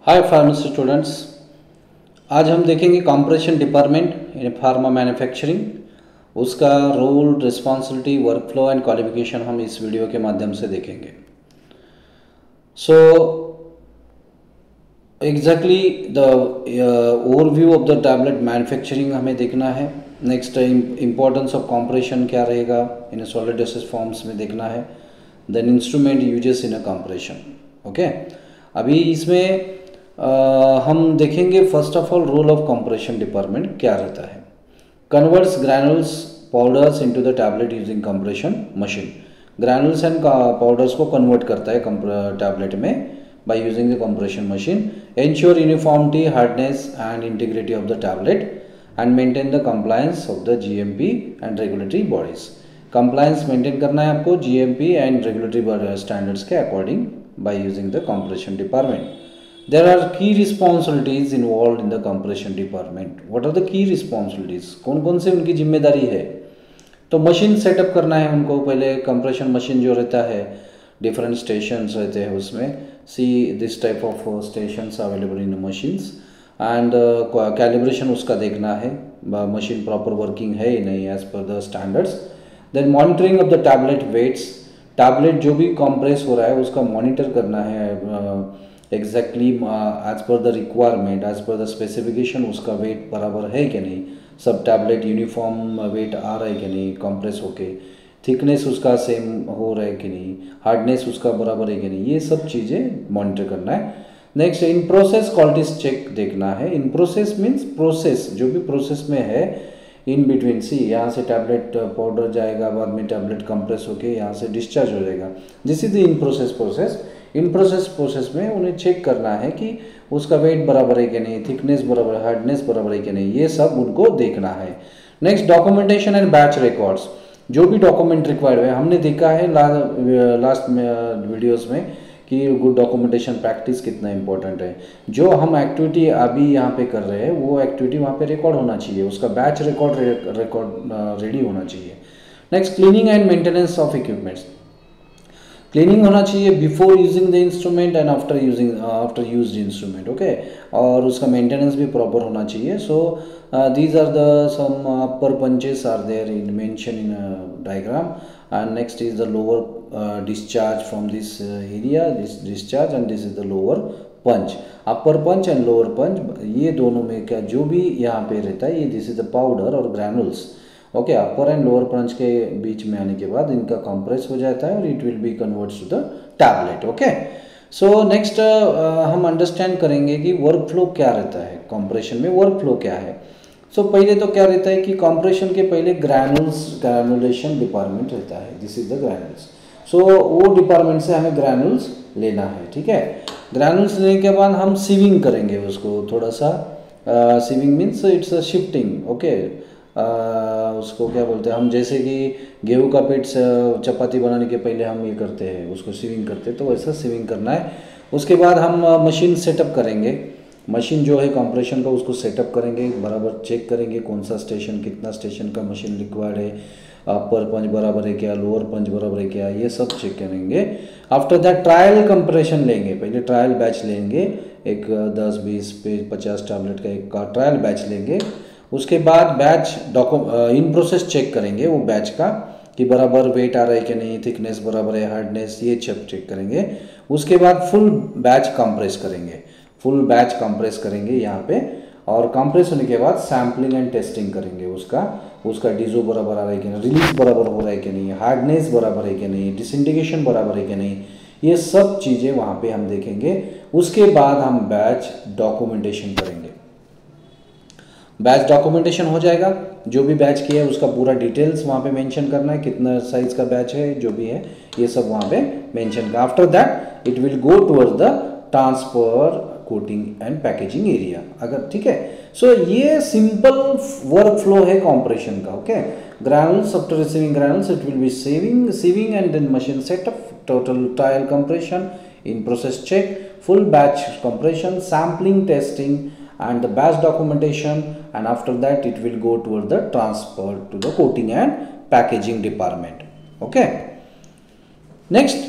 हाय pharmacy students. आज हम देखेंगे compression department in pharma manufacturing, उसका role, responsibility, workflow and qualification हम इस वीडियो के माध्यम से देखेंगे। So exactly the overview of the tablet manufacturing हमें देखना है। नेक्स्ट इम्पोर्टेंस ऑफ कंप्रेशन क्या रहेगा इन सॉलिड डोसेज फॉर्म्स में देखना है। Then instrument uses in a compression. Okay, अभी इसमें हम देखेंगे first of all role of compression department क्या रहता है। Converts granules powders into the tablet using compression machine. Granules and powders को कन्वर्ट करता है टैबलेट में by using the compression machine, ensure uniformity, hardness and integrity of the tablet and maintain the compliance of the GMP and regulatory bodies. Compliance maintain करना है आपको GMP and regulatory standards के according by using the compression department. There are key responsibilities involved in the compression department. What are the key responsibilities? कौन कौन से उनकी जिम्मेदारी है? तो मशीन सेटअप करना है उनको। पहले कंप्रेशन मशीन जो रहता है, डिफरेंट स्टेशंस रहते हैं उसमें। See this type of stations available in machines and calibration उसका देखना है, मशीन प्रॉपर वर्किंग है या नहीं as per the standards. Then monitoring of the tablet weights, tablet जो भी कंप्रेस हो रहा है उसका मॉनिटर करना है exactly as per the requirement, as per the specification उसका वेट बराबर है कि नहीं, सब टैबलेट यूनिफॉर्म वेट आ रहा है कि नहीं कंप्रेस होके, थिकनेस उसका सेम हो रहा है कि नहीं, हार्डनेस उसका बराबर है कि नहीं, ये सब चीज़ें मॉनिटर करना है। Next in process qualities check देखना है। इन प्रोसेस मीन्स प्रोसेस जो भी प्रोसेस में है, इन बिटवीन सी यहाँ से टैबलेट पाउडर जाएगा, बाद में टैबलेट कंप्रेस होके यहाँ से डिस्चार्ज हो जाएगा। This is the in process में उन्हें चेक करना है कि उसका वेट बराबर है कि नहीं, थिकनेस बराबर, हार्डनेस बराबर है कि नहीं, ये सब उनको देखना है। Next documentation and batch records, जो भी डॉक्यूमेंट रिक्वायर्ड है, हमने देखा है लास्ट वीडियोस में कि गुड डॉक्यूमेंटेशन प्रैक्टिस कितना इंपॉर्टेंट है। जो हम एक्टिविटी अभी यहाँ पे कर रहे हैं वो एक्टिविटी वहाँ पे रिकॉर्ड होना चाहिए, उसका बैच रिकॉर्ड रेडी होना चाहिए। Next cleaning and maintenance of equipments, cleaning होना चाहिए before using the instrument and after used instrument. Okay, और उसका मेंटेनेंस भी प्रॉपर होना चाहिए। सो these are the some upper punches are there in mention in a diagram, and next is the lower discharge from this area, this discharge, and this is the lower punch, upper punch and lower punch। ये दोनों में क्या जो भी यहाँ पे रहता है, ये दिस इज द पाउडर और granules. Okay, upper and lower punch के बीच में आने के बाद इनका कंप्रेस हो जाता है और it will be converts to the tablet. Okay, so next हम अंडरस्टैंड करेंगे कि वर्क फ्लो क्या रहता है कंप्रेशन में, वर्क फ्लो क्या है। सो पहले तो क्या रहता है कि कंप्रेशन के पहले ग्रैनुलेशन डिपार्टमेंट रहता है, दिस इज द ग्रैनुल्स। सो वो डिपार्टमेंट से हमें ग्रैनुल्स लेना है, ठीक है। ग्रैनुल्स लेने के बाद हम सीविंग करेंगे उसको, थोड़ा सा sieving means it's a shifting. Okay, उसको क्या बोलते हैं हम, जैसे कि गेहूं का पेट चपाती बनाने के पहले हम ये करते हैं, उसको सीविंग करते हैं, तो वैसा सीविंग करना है। उसके बाद हम मशीन सेटअप करेंगे, मशीन जो है कंप्रेशन का उसको सेटअप करेंगे, बराबर चेक करेंगे कौन सा स्टेशन, कितना स्टेशन का मशीन रिक्वायर्ड है, अपर पंच बराबर है क्या, लोअर पंच बराबर है क्या, ये सब चेक करेंगे। आफ्टर दैट ट्रायल कंप्रेशन लेंगे, पहले ट्रायल बैच लेंगे, एक 10, 20, 50 टैबलेट का एक ट्रायल बैच लेंगे। उसके बाद बैच इन प्रोसेस चेक करेंगे वो बैच का कि बराबर वेट आ रहा है कि नहीं, थिकनेस बराबर है, हार्डनेस, ये चेक करेंगे। उसके बाद फुल बैच कंप्रेस करेंगे, फुल बैच कंप्रेस करेंगे यहाँ पे, और कंप्रेस होने के बाद सैम्पलिंग एंड टेस्टिंग करेंगे उसका डीजो बराबर आ रहा है कि नहीं, रिलीज बराबर हो रहा है कि नहीं, हार्डनेस बराबर है कि नहीं, डिसइंटीग्रेशन बराबर है कि नहीं, ये सब चीज़ें वहाँ पे हम देखेंगे। उसके बाद हम बैच डॉक्यूमेंटेशन करेंगे। बैच डॉक्यूमेंटेशन हो जाएगा, जो भी बैच किया है उसका पूरा डिटेल्स वहाँ पे मेंशन करना है, कितना साइज का बैच है, जो भी है ये सब वहाँ पे मेंशन करना। After that it will go towards the transfer, coating and packaging area, अगर ठीक है। सो ये सिंपल वर्क फ्लो है कंप्रेशन का। Okay, granules, after receiving granules it will be sieving and then machine setup, total trial compression, in process check, full batch compression, sampling, testing and the batch documentation, and after that it will go toward the transfer to the coating and packaging department. Okay, next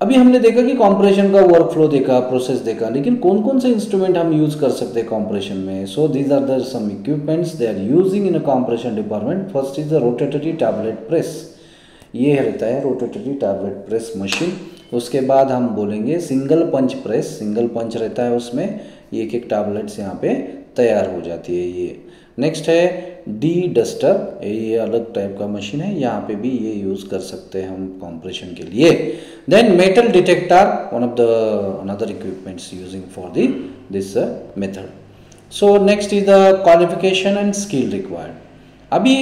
अभी हमने देखा कि compression का work flow देखा, process देखा, लेकिन कौन कौन से इंस्ट्रूमेंट हम यूज कर सकते हैं कॉम्प्रेशन में. So these are the some equipments they are using in a compression department. First is the rotatory tablet press. ये रहता है रोटेटरी टैबलेट प्रेस मशीन. उसके बाद हम बोलेंगे single punch press. Single punch रहता है उसमें, एक एक टैबलेट्स यहाँ पे तैयार हो जाती है ये. नेक्स्ट है डी डस्टर. ये अलग टाइप का मशीन है, यहाँ पे भी ये यूज़ कर सकते हैं हम कॉम्प्रेशन के लिए. Then metal detector, one of the another equipments using for this method. So next is the qualification and skill required. अभी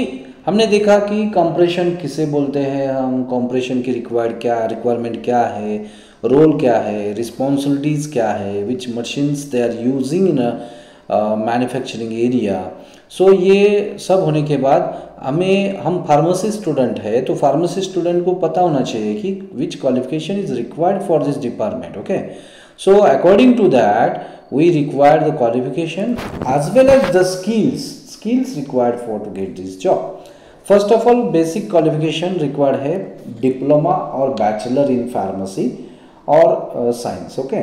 हमने देखा कि कंप्रेशन किसे बोलते हैं हम, कंप्रेशन की रिक्वायरमेंट क्या है, रोल क्या है, रिस्पॉन्सिबिलिटीज़ क्या है, which machines they are using in manufacturing area. So ये सब होने के बाद हम फार्मेसी स्टूडेंट है, तो फार्मेसी स्टूडेंट को पता होना चाहिए कि which qualification is required for this department. Okay, so according to that we require the qualification as well as the skills required for to get this job. First of all basic qualification required है diploma और bachelor in pharmacy और science. Okay,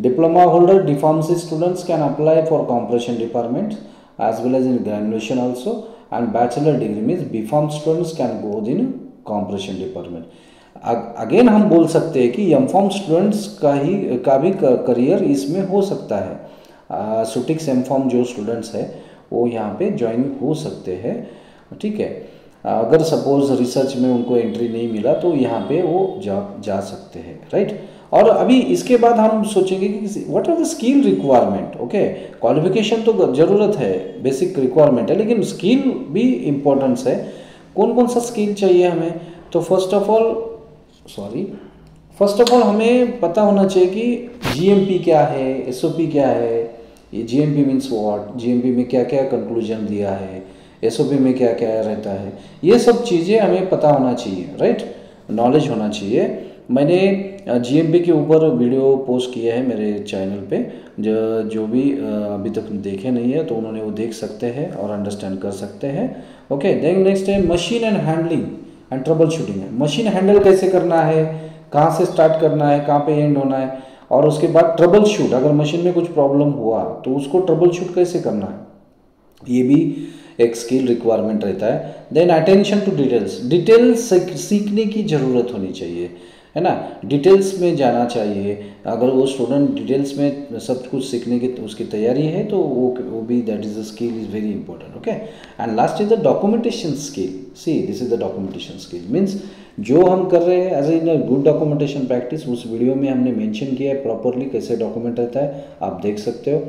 diploma holder DPharmacy students can apply for compression department as well as in granulation also, and bachelor degree means BPharm students can go in compression department. Again हम बोल सकते हैं कि MPharm students का भी career इसमें हो सकता है. सुटिक्स MPharm जो स्टूडेंट्स है वो यहाँ पे ज्वाइन हो सकते हैं. ठीक है, अगर सपोज रिसर्च में उनको एंट्री नहीं मिला तो यहाँ पे वो जा सकते हैं. राइट. और अभी इसके बाद हम सोचेंगे कि what are the skill requirement. Okay, qualification तो ज़रूरत है, बेसिक रिक्वायरमेंट है, लेकिन स्किल भी इम्पोर्टेंस है. कौन कौन सा स्किल चाहिए हमें? तो फर्स्ट ऑफ ऑल हमें पता होना चाहिए कि GMP क्या है, SOP क्या है. ये GMP मीन्स व्हाट, GMP में क्या क्या कंक्लूजन दिया है, SOP में क्या क्या रहता है, ये सब चीज़ें हमें पता होना चाहिए. राइट, नॉलेज होना चाहिए. मैंने GMP के ऊपर वीडियो पोस्ट किया है मेरे चैनल पे. जो भी अभी तक देखे नहीं है तो उन्होंने वो देख सकते हैं और अंडरस्टैंड कर सकते हैं. ओके, देन नेक्स्ट है machine and handling and trouble shooting. है मशीन हैंडल कैसे करना है, कहाँ से स्टार्ट करना है, कहाँ पे एंड होना है, और उसके बाद ट्रबल शूट, अगर मशीन में कुछ प्रॉब्लम हुआ तो उसको ट्रबल शूट कैसे करना है, ये भी एक स्किल रिक्वायरमेंट रहता है. देन अटेंशन टू डिटेल्स सीखने की ज़रूरत होनी चाहिए, है ना. डिटेल्स में जाना चाहिए. अगर वो स्टूडेंट डिटेल्स में सब कुछ सीखने की उसकी तैयारी है तो वो भी that is the skill is very important. Okay, and last is the documentation skill. See this is the documentation skill means जो हम कर रहे हैं as in a good documentation practice, उस वीडियो में हमने मेंशन किया है प्रॉपरली कैसे डॉक्यूमेंट रहता है, आप देख सकते हो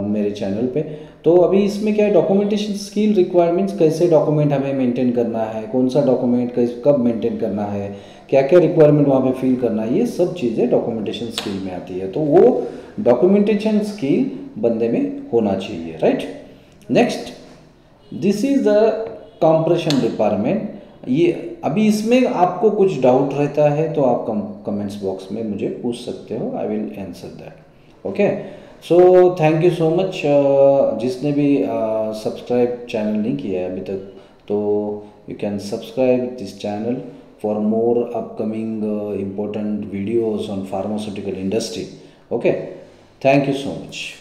मेरे चैनल पे. तो अभी इसमें क्या है, डॉक्यूमेंटेशन स्किल रिक्वायरमेंट्स, कैसे डॉक्यूमेंट हमें मेंटेन करना है, कौन सा डॉक्यूमेंट कब मेंटेन करना है, क्या क्या रिक्वायरमेंट वहाँ पे फिल करना है, ये सब चीज़ें डॉक्यूमेंटेशन स्किल में आती है. तो वो डॉक्यूमेंटेशन स्किल बंदे में होना चाहिए. Right. Next, this is the compression department. ये अभी इसमें आपको कुछ डाउट रहता है तो आप कमेंट्स बॉक्स में मुझे पूछ सकते हो, I will answer that. Okay, so thank you so much. जिसने भी सब्सक्राइब चैनल नहीं किया है अभी तक तो you can subscribe this channel for more upcoming important videos on pharmaceutical industry. Okay, thank you so much.